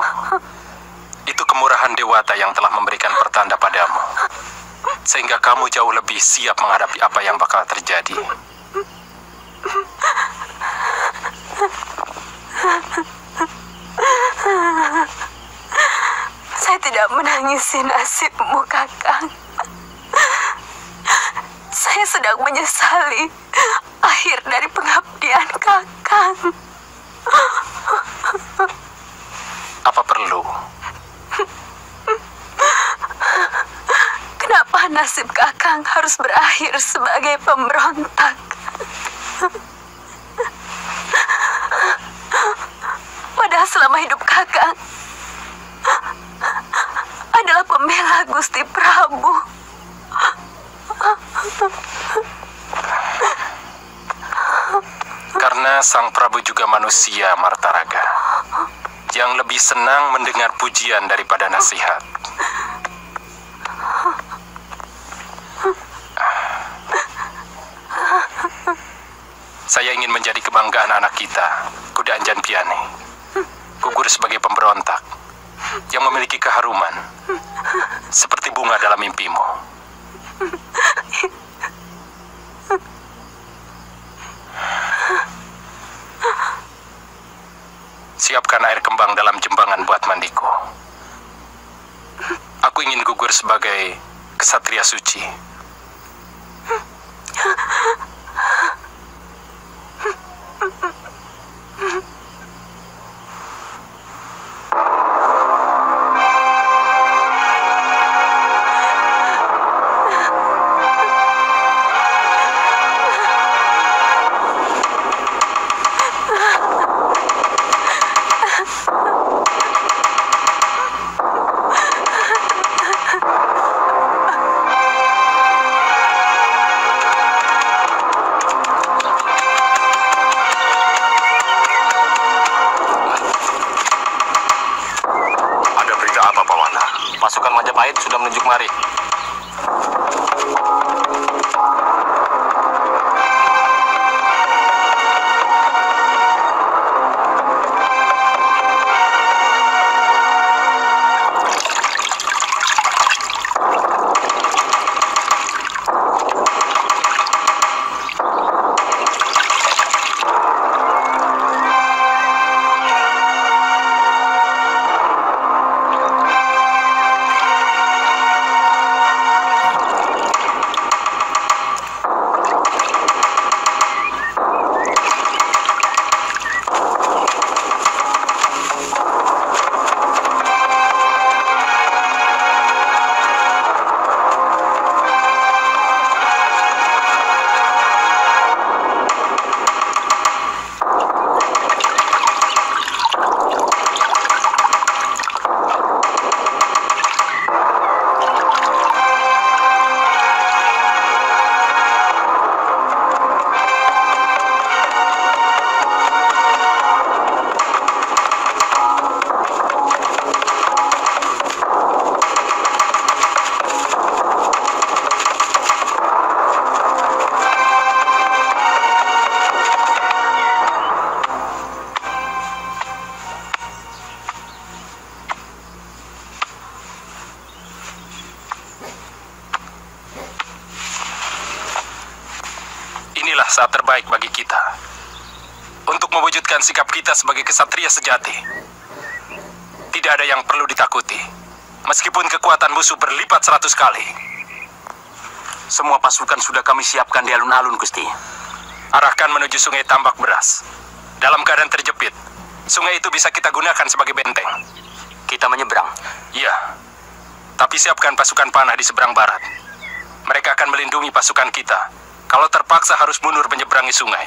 Itu kemurahan Dewata yang telah memberikan pertanda padamu, sehingga kamu jauh lebih siap menghadapi apa yang bakal terjadi. Saya tidak menangisi nasibmu, Kakang. Saya sedang menyesali akhir dari pengabdian Kakang. Apa perlu? Kenapa nasib Kakang harus berakhir sebagai pemberontak? Padahal selama hidup Kakang adalah pembela Gusti Prabu. Karena Sang Prabu juga manusia, Martaraga, yang lebih senang mendengar pujian daripada nasihat. Saya ingin menjadi kebanggaan anak kita, Kuda Anjan Piane, gugur sebagai pemberontak yang memiliki keharuman seperti bunga dalam mimpimu. Siapkan air kembang dalam jembangan buat mandiku. Aku ingin gugur sebagai kesatria suci. sudah menunjuk kemari. Inilah saat terbaik bagi kita untuk mewujudkan sikap kita sebagai kesatria sejati. Tidak ada yang perlu ditakuti, meskipun kekuatan musuh berlipat 100 kali. Semua pasukan sudah kami siapkan di alun-alun, Gusti. Arahkan menuju sungai Tambak Beras. Dalam keadaan terjepit, sungai itu bisa kita gunakan sebagai benteng. Kita menyeberang. Iya, tapi siapkan pasukan panah di seberang barat. Mereka akan melindungi pasukan kita kalau terpaksa harus mundur menyeberangi sungai.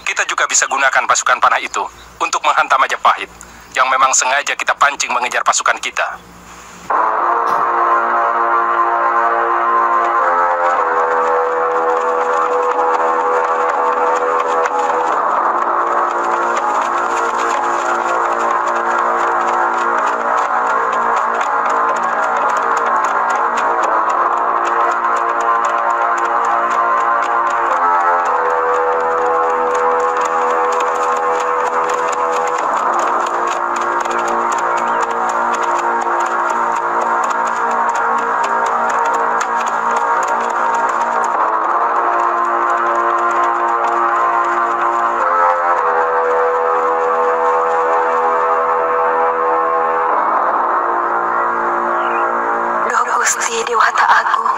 Kita juga bisa gunakan pasukan panah itu untuk menghantam Majapahit, yang memang sengaja kita pancing mengejar pasukan kita. Gusti Dewata Agung,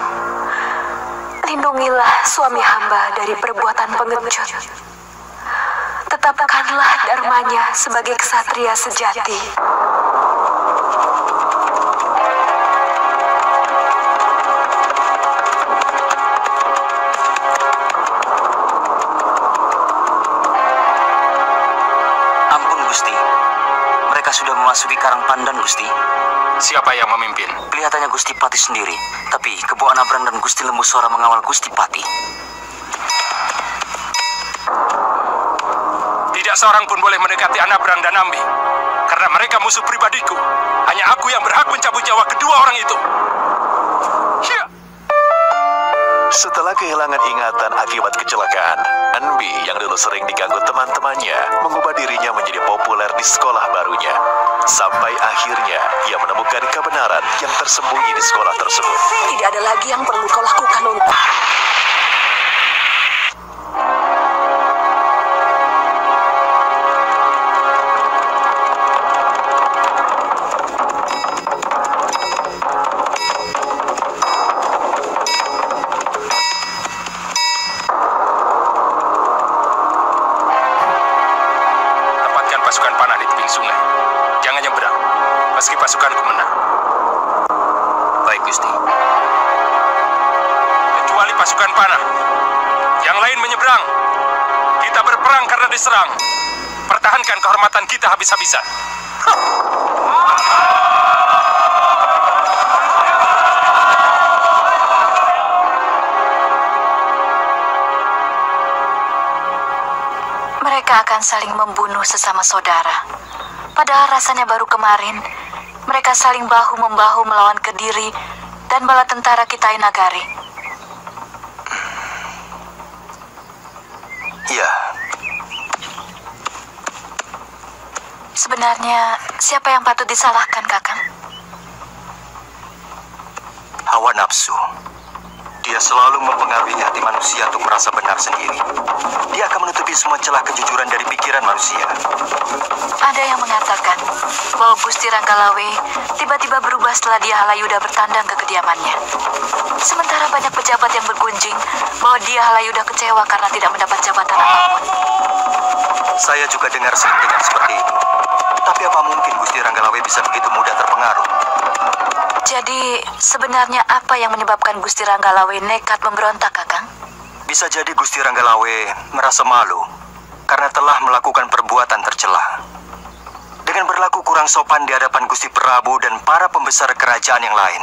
lindungilah suami hamba dari perbuatan pengecut. Tetapkanlah dharmanya sebagai kesatria sejati. Ampun, Gusti. Mereka sudah memasuki Karang Pandan, Gusti. Siapa yang memimpin? Kelihatannya Gusti Pati sendiri, tapi Kebo Anabrang dan Gusti Lembu Sora mengawal Gusti Pati. Tidak seorang pun boleh mendekati Anabrang dan Nambi, karena mereka musuh pribadiku. Hanya aku yang berhak mencabut nyawa kedua orang itu. Hiya! Setelah kehilangan ingatan akibat kecelakaan, Anbi yang dulu sering diganggu teman-temannya mengubah dirinya menjadi populer di sekolah barunya. Sampai akhirnya ia menemukan kebenaran yang tersembunyi di sekolah tersebut. Tidak ada lagi yang perlu kau lakukan untuk... Pasukan panah di tebing sungai. Jangan nyeberang, meski pasukanku menang. Baik, Gusti. Kecuali pasukan panah. Yang lain menyeberang. Kita berperang karena diserang. Pertahankan kehormatan kita habis-habisan. Mereka akan saling membunuh sesama saudara. Padahal rasanya baru kemarin Mereka saling bahu-membahu melawan Kediri dan bala tentara Kitai Nagari. Ya. Sebenarnya, siapa yang patut disalahkan, Kakang? Hawa nafsu. Dia selalu mempengaruhi hati manusia untuk merasa benar sendiri. Dia akan menutupi semua celah kejujuran dari pikiran manusia. Ada yang mengatakan bahwa Gusti Ranggalawe tiba-tiba berubah setelah dia Halayuda bertandang ke kediamannya. Sementara banyak pejabat yang bergunjing bahwa dia Halayuda kecewa karena tidak mendapat jabatan apapun. Saya juga sering dengar seperti itu. Tapi apa mungkin Gusti Ranggalawe bisa begitu mudah terpengaruh? Jadi, sebenarnya apa yang menyebabkan Gusti Ranggalawe nekat memberontak, Kakang? Bisa jadi Gusti Ranggalawe merasa malu karena telah melakukan perbuatan tercela. Dengan berlaku kurang sopan di hadapan Gusti Prabu dan para pembesar kerajaan yang lain.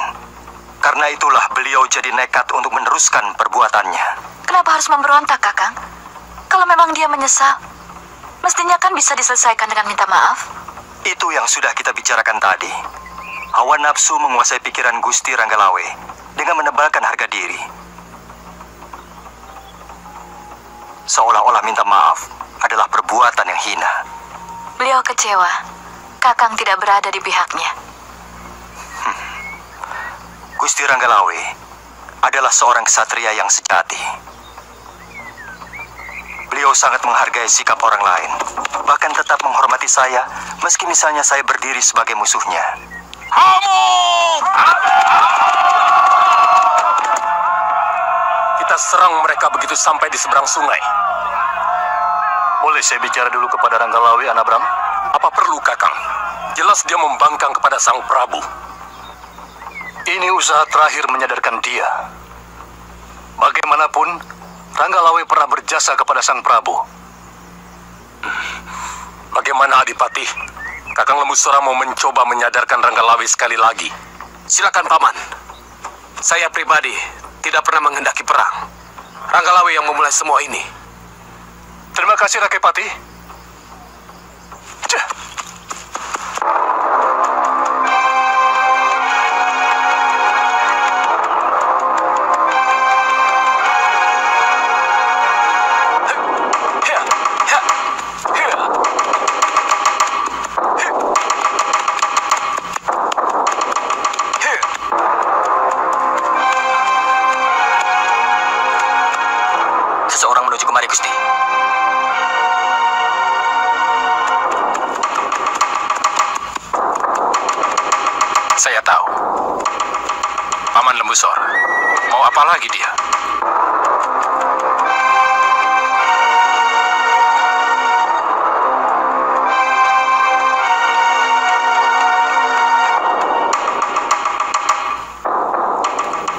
Karena itulah beliau jadi nekat untuk meneruskan perbuatannya. Kenapa harus memberontak, Kakang? Kalau memang dia menyesal, mestinya kan bisa diselesaikan dengan minta maaf. Itu yang sudah kita bicarakan tadi. Hawa nafsu menguasai pikiran Gusti Ranggalawe dengan menebalkan harga diri. Seolah-olah minta maaf adalah perbuatan yang hina. Beliau kecewa. Kakang tidak berada di pihaknya. Gusti Ranggalawe adalah seorang ksatria yang sejati. Beliau sangat menghargai sikap orang lain, bahkan tetap menghormati saya, meski misalnya saya berdiri sebagai musuhnya. Kita serang mereka begitu sampai di seberang sungai. Boleh saya bicara dulu kepada Ranggalawe, Anabram? Apa perlu, Kakang? Jelas dia membangkang kepada Sang Prabu. Ini usaha terakhir menyadarkan dia. Bagaimanapun, Ranggalawe pernah berjasa kepada Sang Prabu. Bagaimana Adipati? Kakang Lembusora mau mencoba menyadarkan Ranggalawe sekali lagi. Silakan Paman. Saya pribadi tidak pernah menghendaki perang. Ranggalawe yang memulai semua ini. Terima kasih, Rakepati. Seseorang menuju kemari, Gusti. Saya tahu. Paman Lembusor. Mau apa lagi dia?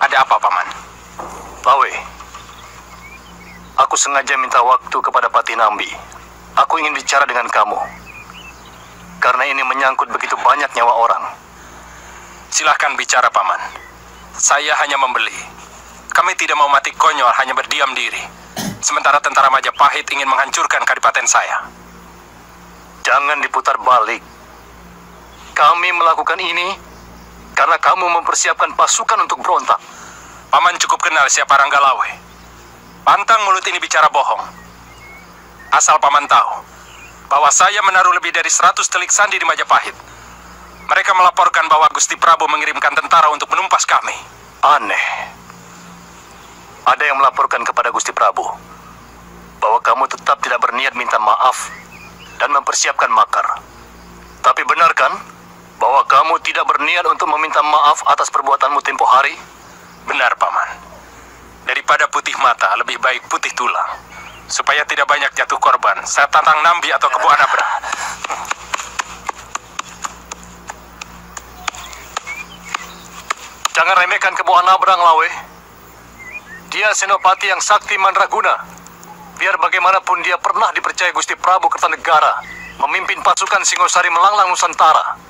Ada apa, Paman? Lawe, aku sengaja minta waktu kepada Patinambi. Aku ingin bicara dengan kamu. Karena ini menyangkut begitu banyak nyawa orang. Silahkan bicara, Paman. Saya hanya membeli. Kami tidak mau mati konyol hanya berdiam diri. Sementara tentara Majapahit ingin menghancurkan kadipaten saya. Jangan diputar balik. Kami melakukan ini karena kamu mempersiapkan pasukan untuk berontak. Paman cukup kenal siapa Ranggalawe. Pantang mulut ini bicara bohong. Asal Paman tahu bahwa saya menaruh lebih dari 100 telik sandi di Majapahit. Mereka melaporkan bahwa Gusti Prabu mengirimkan tentara untuk menumpas kami. Aneh. Ada yang melaporkan kepada Gusti Prabu bahwa kamu tetap tidak berniat minta maaf dan mempersiapkan makar. Tapi benar kan bahwa kamu tidak berniat untuk meminta maaf atas perbuatanmu tempo hari? Benar, Paman. Daripada putih mata, lebih baik putih tulang. Supaya tidak banyak jatuh korban, saya tantang Nambi atau Kebo Anabra. Jangan remehkan Kebo Anabrang, Lawe. Dia senopati yang sakti mandraguna. Biar bagaimanapun dia pernah dipercaya Gusti Prabu Kertanegara memimpin pasukan Singosari melanglang Nusantara.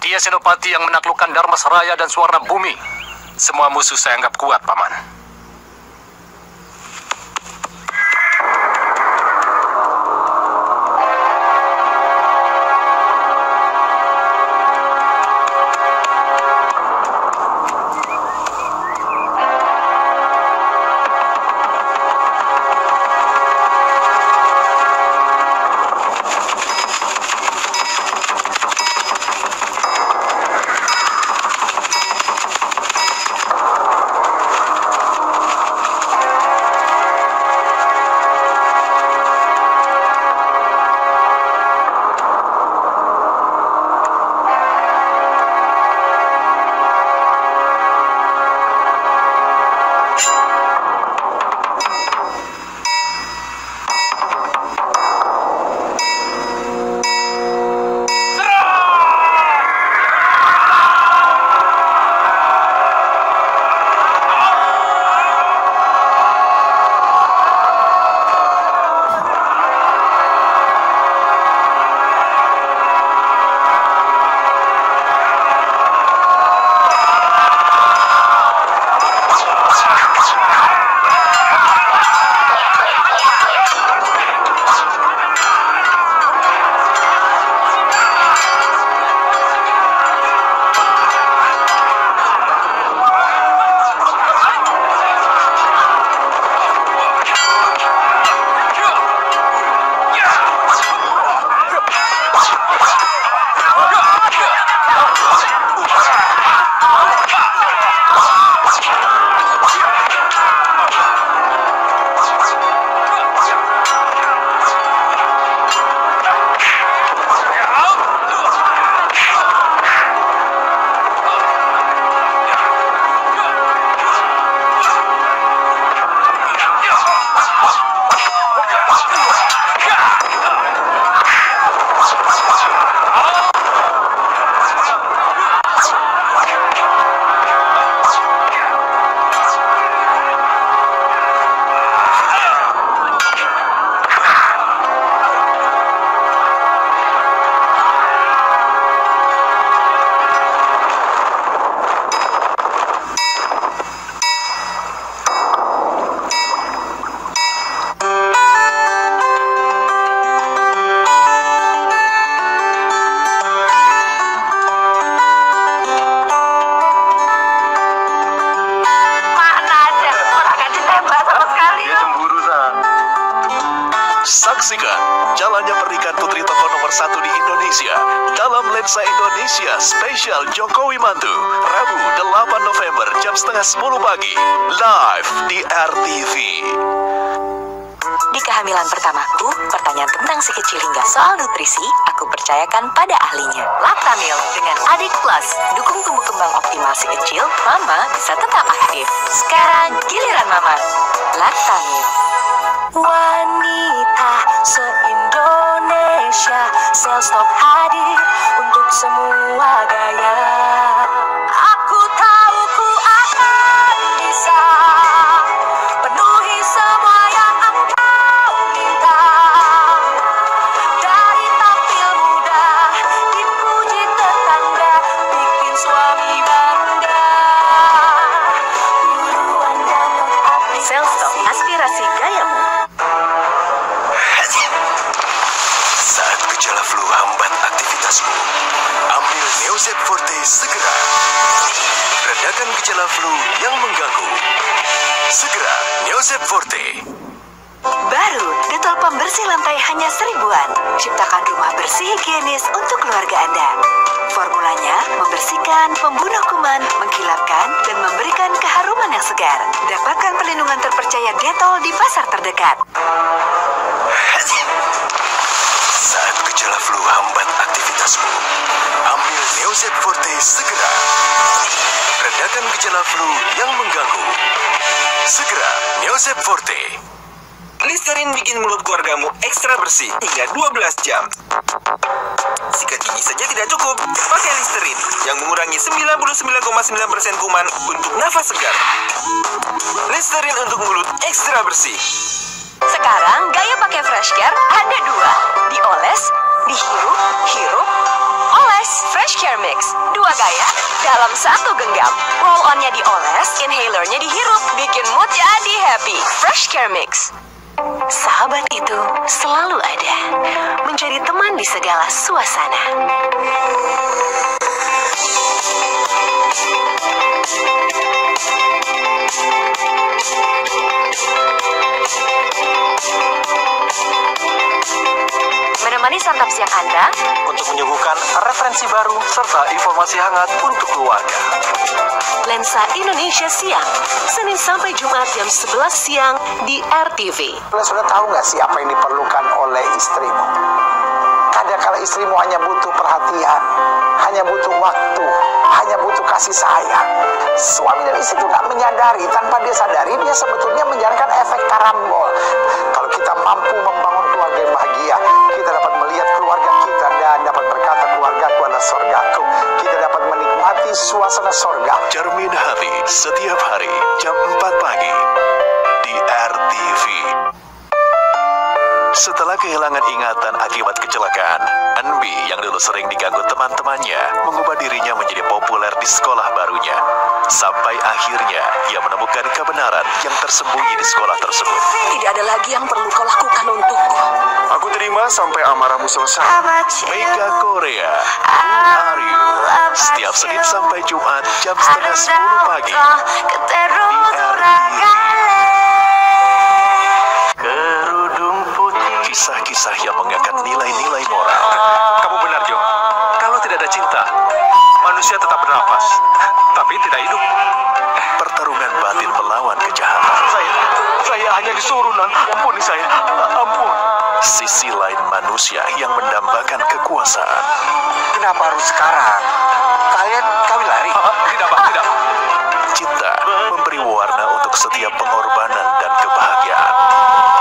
Dia senopati yang menaklukkan Dharmasraya dan Suwarna Bumi. Semua musuh saya anggap kuat, Paman. Saksikan jalannya pernikahan putri tokoh nomor 1 di Indonesia dalam Lensa Indonesia Spesial Jokowi Mantu, Rabu 8 November jam 9:30 pagi, live di RTV. Di kehamilan pertamaku, pertanyaan tentang si kecil hingga soal nutrisi, aku percayakan pada ahlinya. Lactamil dengan Adik Plus, dukung tumbuh kembang optimal si kecil, mama bisa tetap aktif. Sekarang giliran mama. Lactamil. Wanita se-Indonesia, Selstop hadir untuk semua gaya. Aku tahu ku akan bisa penuhi semua yang engkau minta. Dari tampil muda, dipuji tetangga, bikin suami bangga. Buruan download aplikasi Selstop, aspirasi gayamu. Saat gejala flu hambat aktivitasmu, ambil Neozep Forte segera. Redakan gejala flu yang mengganggu. Segera Neozep Forte. Baru, Dettol pembersih lantai hanya 1000-an. Ciptakan rumah bersih higienis untuk keluarga Anda. Formulanya membersihkan, membunuh kuman, mengkilapkan, dan memberikan keharuman yang segar. Dapatkan perlindungan terpercaya Dettol di pasar terdekat. Saat gejala flu hambat aktivitasmu, ambil Neozep Forte segera. Redakan gejala flu yang mengganggu. Segera Neozep Forte. Listerin bikin mulut keluargamu ekstra bersih hingga 12 jam. Sikat gigi saja tidak cukup. Pakai Listerin yang mengurangi 99,9% kuman untuk nafas segar. Listerin untuk mulut ekstra bersih. Sekarang gaya pakai Fresh Care ada 2. Dioles, dihirup, hirup, oles. Fresh Care Mix, 2 gaya dalam 1 genggam. Roll-onnya dioles, inhalernya dihirup, bikin mood jadi happy. Fresh Care Mix. Sahabat itu selalu ada, menjadi teman di segala suasana. Menemani santap siang Anda Untuk menyuguhkan referensi baru serta informasi hangat untuk keluarga. Lensa Indonesia Siang, Senin sampai Jumat jam 11 siang di RTV. Kalian sudah tahu nggak sih apa yang diperlukan oleh istrimu? Kadang-kala istrimu hanya butuh perhatian, hanya butuh waktu, hanya butuh kasih sayang. Suami dan istri itu nggak menyadari, tanpa dia sadari dia sebetulnya menjalankan efek karambol. Kalau kita mampu membangun keluarga yang bahagia, kita dapat melihat keluarga kita dan dapat berkata keluargaku adalah surgaku. Kita dapat menikmati suasana surga. Cermin Hati setiap hari jam 4 pagi di RTV. Setelah kehilangan ingatan akibat kecelakaan, Anbi yang dulu sering diganggu teman-temannya mengubah dirinya menjadi populer di sekolah barunya. Sampai akhirnya ia menemukan kebenaran yang tersembunyi di sekolah tersebut. Tidak ada lagi yang perlu kau lakukan untukku. Aku terima sampai amarahmu selesai. Mega Korea, Who Are You? Setiap Senin sampai Jumat jam 9:30 pagi di RTV. Kerudung putih. Kisah-kisah yang mengangkat nilai-nilai moral. Kamu benar, Jo. Kalau tidak ada cinta, manusia tetap bernafas, tapi tidak hidup. Pertarungan batin melawan kejahatan. Saya hanya disuruh, Non. Ampuni saya. Ampun. Sisi lain manusia yang mendambakan kekuasaan. Kenapa harus sekarang? Kalian kawin lari? Tidak, Pak. Tidak. Cinta memberi warna untuk setiap pengorbanan dan kebahagiaan.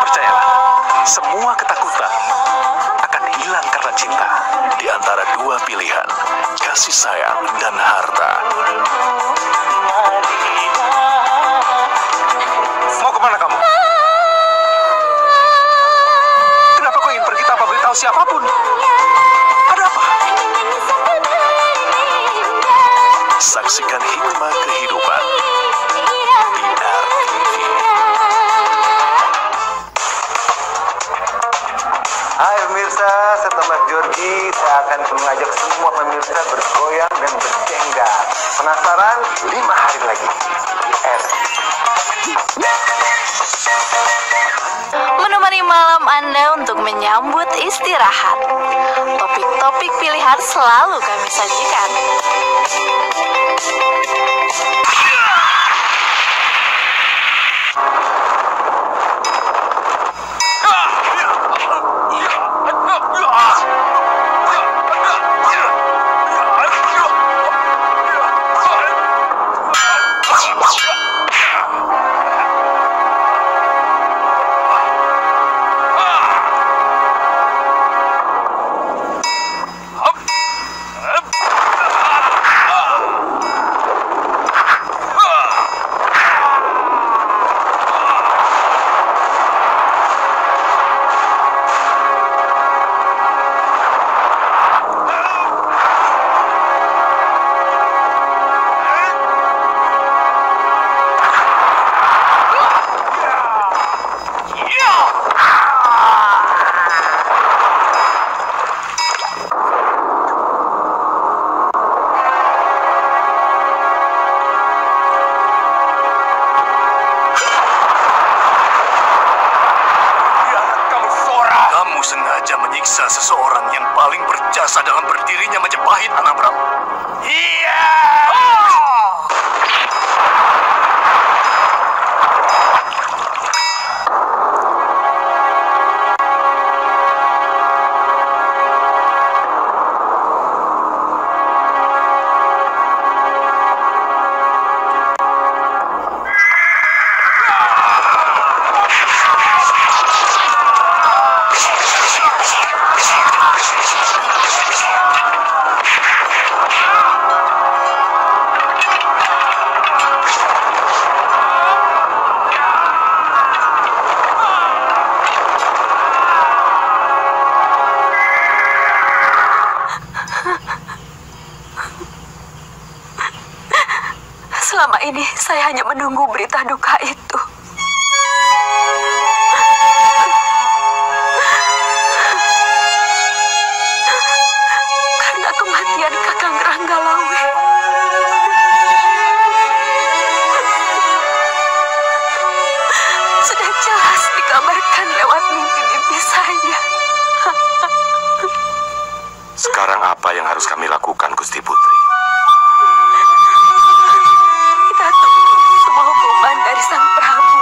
Percayalah, semua ketakutan akan hilang karena cinta. Di antara dua pilihan, kasih sayang dan harta. Mau kemana kamu? Kenapa kau ingin pergi tanpa beritahu siapapun? Ada apa? Saksikan hikmah kehidupan di RTV. Hai pemirsa, setelah Georgie, saya akan mengajak semua pemirsa bergoyang dan berjenggal. Penasaran? 5 hari lagi di RTV. Menemani malam Anda untuk menyambut istirahat. Topik-topik pilihan selalu kami sajikan. Sengaja menyiksa seseorang yang paling berjasa dalam berdirinya Majapahit, Anabram. Iya! Selama ini saya hanya menunggu berita duka itu. Karena kematian Kakang Ranggalawe. Sudah jelas dikabarkan lewat mimpi-mimpi saya. Sekarang apa yang harus kami lakukan, Gusti Putri? Kita tunggu semua hukuman dari Sang Prabu.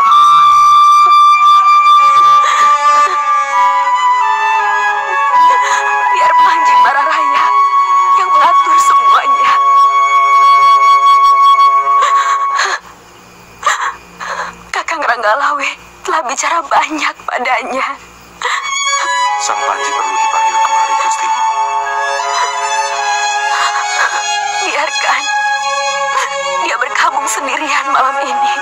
Biar Panji Mararaya yang mengatur semuanya. Kakang Ranggalawe telah bicara banyak padanya. Sang Panji perlu dipanggil kemari, Gusti. Biarkan dia berkabung sendirian malam ini.